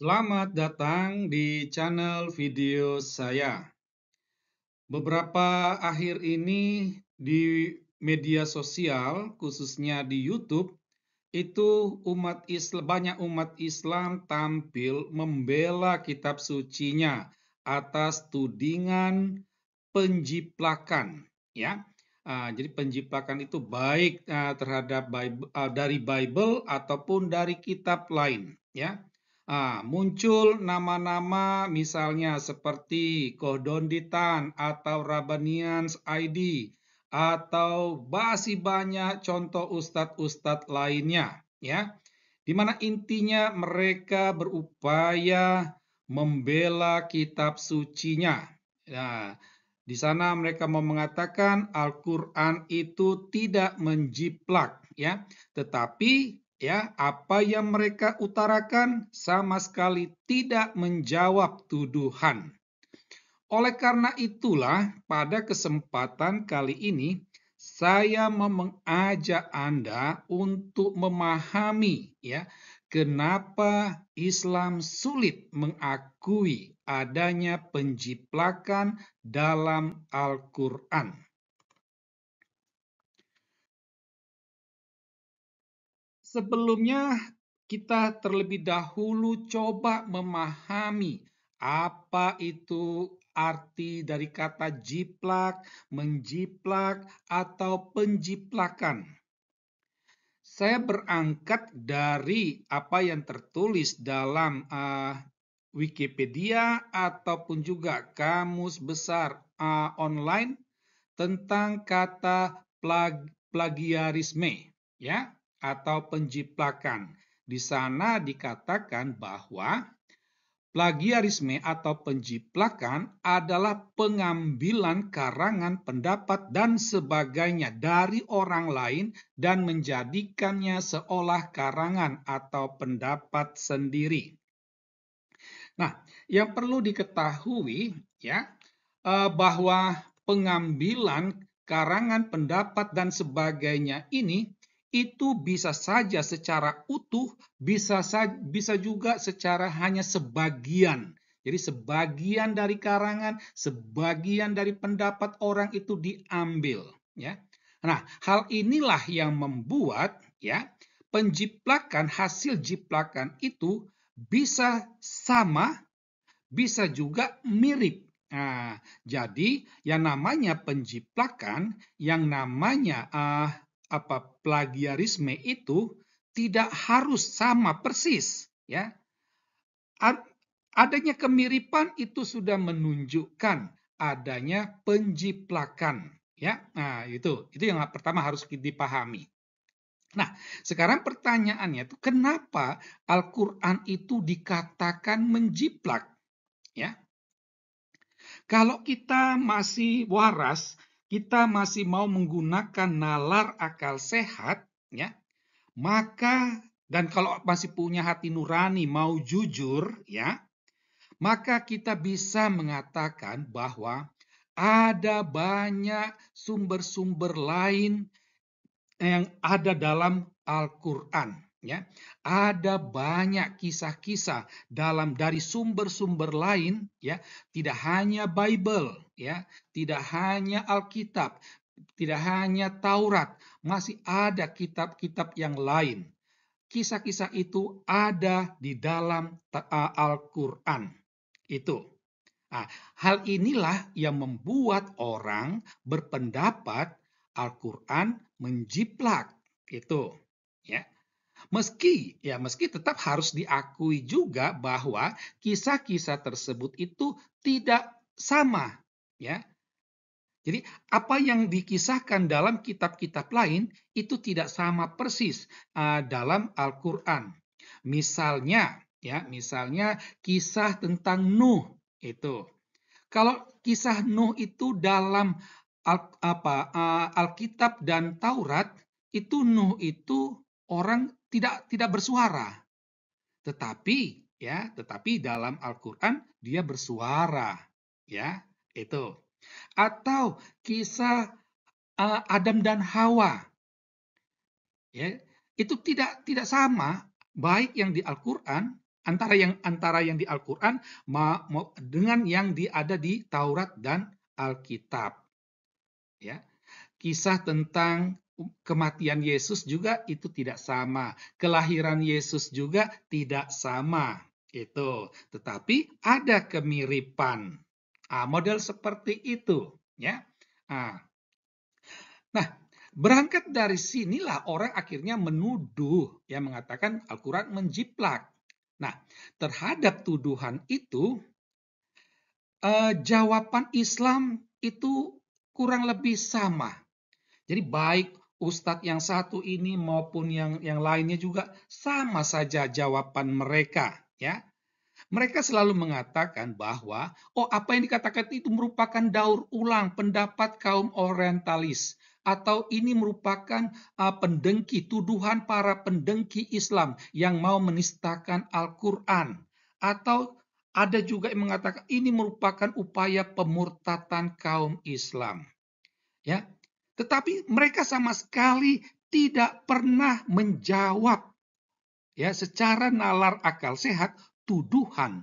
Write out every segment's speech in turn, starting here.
Selamat datang di channel video saya. Beberapa akhir ini di media sosial, khususnya di YouTube, itu banyak umat Islam tampil membela kitab sucinya atas tudingan penjiplakan, ya. Jadi penjiplakan itu baik terhadap dari Bible ataupun dari kitab lain, ya. Muncul nama-nama misalnya seperti Kohdonditan atau Rabbanians ID atau masih banyak contoh ustadz-ustadz lainnya, ya, di mana intinya mereka berupaya membela kitab sucinya. Nah, di sana mereka mau mengatakan Al-Quran itu tidak menjiplak, ya, tetapi ya apa yang mereka utarakan sama sekali tidak menjawab tuduhan. Oleh karena itulah pada kesempatan kali ini saya mau mengajak Anda untuk memahami ya kenapa Islam sulit mengakui adanya penjiplakan dalam Al-Quran. Sebelumnya kita terlebih dahulu coba memahami apa itu arti dari kata jiplak, menjiplak, atau penjiplakan. Saya berangkat dari apa yang tertulis dalam Wikipedia ataupun juga kamus besar online tentang kata plagiarisme, ya, atau penjiplakan. Di sana dikatakan bahwa plagiarisme atau penjiplakan adalah pengambilan karangan pendapat dan sebagainya dari orang lain dan menjadikannya seolah karangan atau pendapat sendiri. Nah, yang perlu diketahui ya bahwa pengambilan karangan pendapat dan sebagainya ini itu bisa saja secara utuh, bisa juga secara hanya sebagian. Jadi sebagian dari karangan, sebagian dari pendapat orang itu diambil, ya. Nah, hal inilah yang membuat ya penjiplakan, hasil jiplakan itu bisa sama, bisa juga mirip. Nah, jadi yang namanya penjiplakan, yang namanya plagiarisme itu tidak harus sama persis, ya. Adanya kemiripan itu sudah menunjukkan adanya penjiplakan, ya. Nah, itu yang pertama harus dipahami. Nah, sekarang pertanyaannya itu kenapa Al-Quran itu dikatakan menjiplak? Ya, kalau kita masih waras, kita masih mau menggunakan nalar akal sehat, ya, maka dan kalau masih punya hati nurani mau jujur, ya, maka kita bisa mengatakan bahwa ada banyak sumber-sumber lain yang ada dalam Al-Quran, ya. Ada banyak kisah-kisah dari sumber-sumber lain, ya, tidak hanya Bible, ya, tidak hanya Alkitab, tidak hanya Taurat, masih ada kitab-kitab yang lain. Kisah-kisah itu ada di dalam Al-Quran. Itu. Nah, hal inilah yang membuat orang berpendapat Al-Quran menjiplak. Itu, ya. Meski tetap harus diakui juga bahwa kisah-kisah tersebut itu tidak sama, ya. Jadi apa yang dikisahkan dalam kitab-kitab lain itu tidak sama persis dalam Al-Quran. Misalnya kisah tentang Nuh itu. Kalau kisah Nuh itu dalam Alkitab dan Taurat itu Nuh itu orang tidak bersuara. Tetapi dalam Al-Quran dia bersuara, ya, itu. Atau kisah Adam dan Hawa, ya, itu tidak sama baik yang di Al-Quran antara yang di Al-Qur'an dengan yang ada di Taurat dan Alkitab. Ya. Kisah tentang kematian Yesus juga itu tidak sama. Kelahiran Yesus juga tidak sama. Itu. Tetapi ada kemiripan. Model seperti itu, ya. Nah, berangkat dari sinilah orang akhirnya menuduh, ya, mengatakan Al-Quran menjiplak. Nah, terhadap tuduhan itu, jawaban Islam itu kurang lebih sama. Jadi baik Ustadz yang satu ini maupun yang lainnya juga sama saja jawaban mereka, ya. Mereka selalu mengatakan bahwa apa yang dikatakan itu merupakan daur ulang pendapat kaum orientalis, atau ini merupakan pendengki, tuduhan para pendengki Islam yang mau menistakan Al-Quran, atau ada juga yang mengatakan ini merupakan upaya pemurtatan kaum Islam, ya. Tetapi mereka sama sekali tidak pernah menjawab, ya, secara nalar akal sehat tuduhan.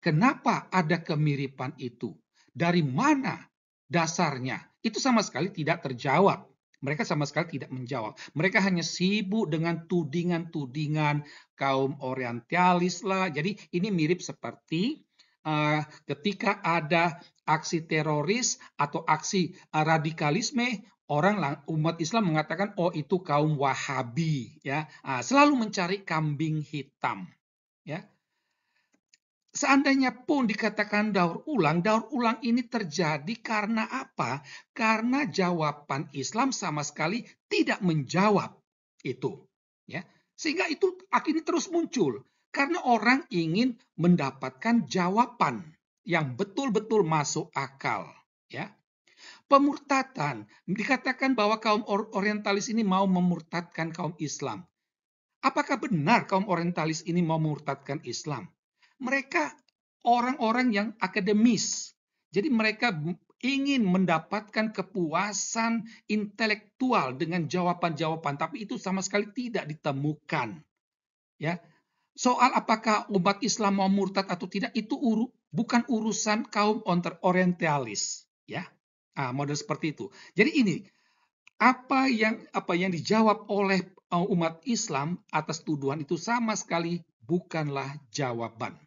Kenapa ada kemiripan itu? Dari mana dasarnya? Itu sama sekali tidak terjawab. Mereka sama sekali tidak menjawab. Mereka hanya sibuk dengan tudingan-tudingan kaum orientalis lah. Jadi ini mirip seperti ketika ada aksi teroris atau aksi radikalisme, umat Islam mengatakan itu kaum Wahabi, ya. Selalu mencari kambing hitam, ya. Seandainya pun dikatakan daur ulang ini terjadi karena apa? Karena jawaban Islam sama sekali tidak menjawab itu, ya. Sehingga itu akhirnya terus muncul karena orang ingin mendapatkan jawaban yang betul-betul masuk akal, ya. Pemurtatan, dikatakan bahwa kaum orientalis ini mau memurtadkan kaum Islam. Apakah benar kaum orientalis ini mau memurtadkan Islam? Mereka orang-orang yang akademis. Jadi mereka ingin mendapatkan kepuasan intelektual dengan jawaban-jawaban, tapi itu sama sekali tidak ditemukan. Ya. Soal apakah umat Islam mau murtad atau tidak, itu bukan urusan kaum orientalis, ya. Model seperti itu. Jadi ini apa yang dijawab oleh umat Islam atas tuduhan itu sama sekali bukanlah jawaban.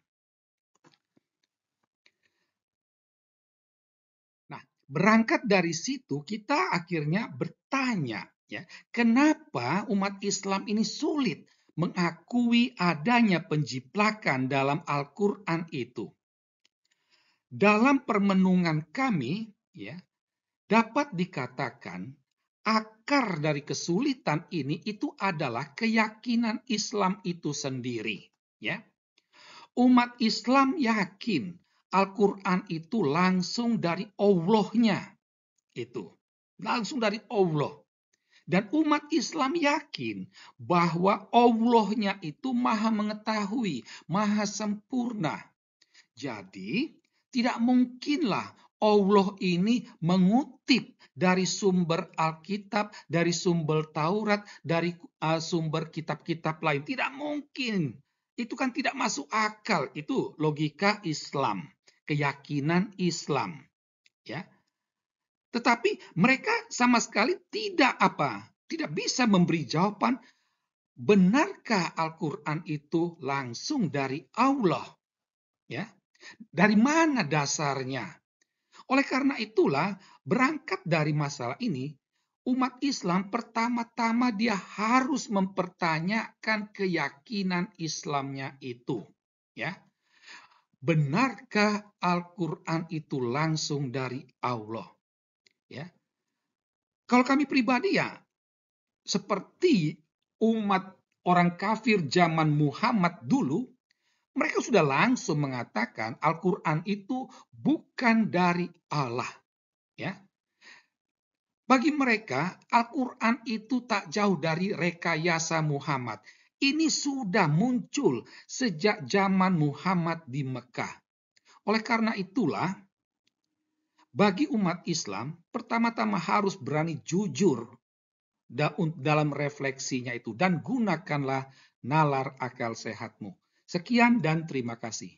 Nah, berangkat dari situ kita akhirnya bertanya, ya, kenapa umat Islam ini sulit mengakui adanya penjiplakan dalam Al-Quran itu? Dalam permenungan kami, ya, dapat dikatakan akar dari kesulitan ini itu adalah keyakinan Islam itu sendiri, ya. Umat Islam yakin Al-Quran itu langsung dari Allah-nya, itu langsung dari Allah. Dan umat Islam yakin bahwa Allah-nya itu maha mengetahui, maha sempurna. Jadi tidak mungkinlah Allah ini mengutip dari sumber Alkitab, dari sumber Taurat, dari sumber kitab-kitab lain. Tidak mungkin. Itu kan tidak masuk akal. Itu logika Islam, keyakinan Islam, ya. Tetapi mereka sama sekali tidak bisa memberi jawaban, benarkah Al-Quran itu langsung dari Allah, ya? Dari mana dasarnya? Oleh karena itulah, berangkat dari masalah ini, umat Islam pertama-tama dia harus mempertanyakan keyakinan Islamnya itu, ya. Benarkah Al-Quran itu langsung dari Allah, ya? Kalau kami pribadi, ya, seperti umat orang kafir zaman Muhammad dulu, mereka sudah langsung mengatakan Al-Quran itu bukan dari Allah, ya. Bagi mereka, Al-Quran itu tak jauh dari rekayasa Muhammad. Ini sudah muncul sejak zaman Muhammad di Mekah. Oleh karena itulah, bagi umat Islam, pertama-tama harus berani jujur dalam refleksinya itu, dan gunakanlah nalar akal sehatmu. Sekian dan terima kasih.